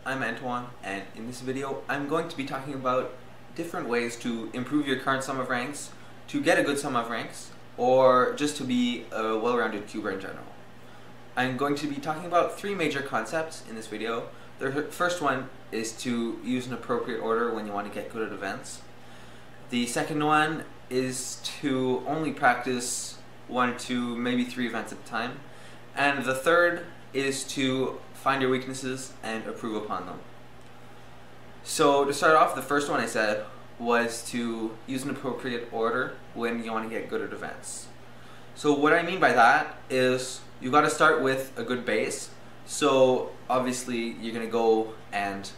I'm Antoine, and in this video I'm going to be talking about different ways to improve your current sum of ranks, to get a good sum of ranks, or just to be a well-rounded cuber in general. I'm going to be talking about three major concepts in this video. The first one is to use an appropriate order when you want to get good at events. The second one is to only practice 1 to maybe 3 events at a time. And the third is to find your weaknesses and improve upon them. So to start off, the first one I said was to use an appropriate order when you want to get good at events. So what I mean by that is you got to start with a good base. So obviously you're going to go and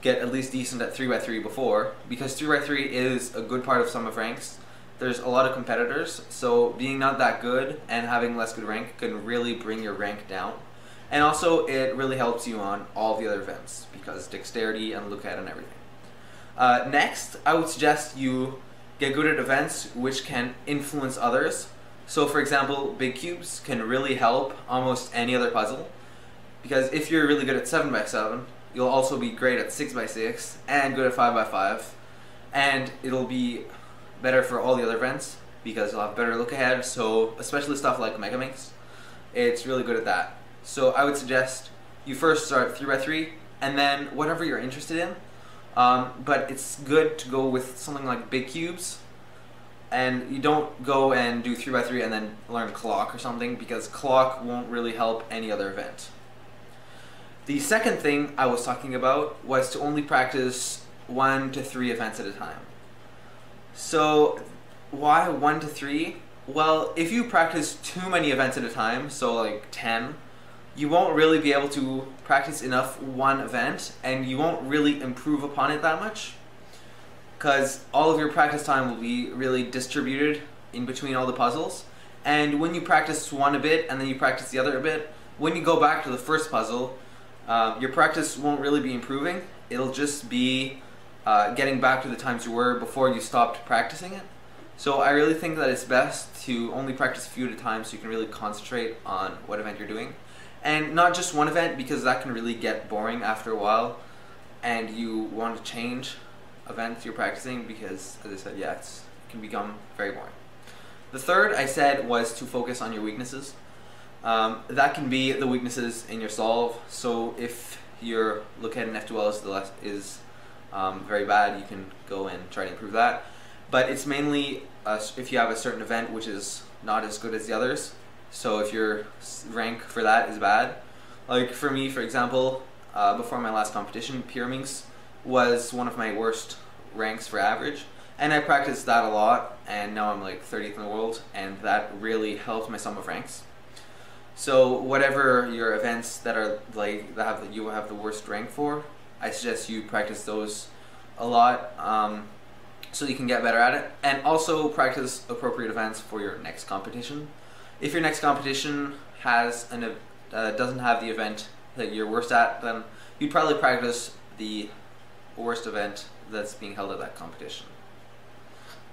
get at least decent at 3x3 before, because 3x3 is a good part of sum of ranks. There's a lot of competitors, so being not that good and having less good rank can really bring your rank down. And also it really helps you on all the other events because dexterity and look ahead and everything. Next, I would suggest you get good at events which can influence others. So for example, big cubes can really help almost any other puzzle, because if you're really good at 7x7, you'll also be great at 6x6 and good at 5x5, and it'll be better for all the other events because you'll have better look ahead. So especially stuff like Mega Minx, it's really good at that. So I would suggest you first start 3x3 and then whatever you're interested in, but it's good to go with something like big cubes, and you don't go and do 3x3 and then learn clock or something, because clock won't really help any other event. The second thing I was talking about was to only practice 1 to 3 events at a time. So why 1 to 3? Well, if you practice too many events at a time, so like 10, you won't really be able to practice enough one event, and you won't really improve upon it that much, because all of your practice time will be really distributed in between all the puzzles. And when you practice one a bit and then you practice the other a bit, when you go back to the first puzzle, your practice won't really be improving. It'll just be getting back to the times you were before you stopped practicing it. So I really think that it's best to only practice a few at a time so you can really concentrate on what event you're doing. And not just one event, because that can really get boring after a while and you want to change events you're practicing, because as I said, yeah, it can become very boring. The third I said was to focus on your weaknesses. That can be the weaknesses in your solve. So if your look ahead in F2L is very bad, you can go and try to improve that. But it's mainly if you have a certain event which is not as good as the others. So if your rank for that is bad, like for me, for example, before my last competition, Pyraminx was one of my worst ranks for average, and I practiced that a lot, and now I'm like 30th in the world, and that really helped my sum of ranks. So whatever your events that are like that you have the worst rank for, I suggest you practice those a lot, so you can get better at it, and also practice appropriate events for your next competition. If your next competition has doesn't have the event that you're worst at, then you'd probably practice the worst event that's being held at that competition.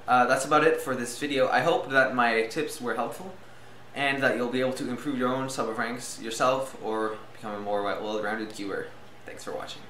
That's about it for this video. I hope that my tips were helpful and that you'll be able to improve your own sum of ranks yourself or become a more well-rounded cuber. Thanks for watching.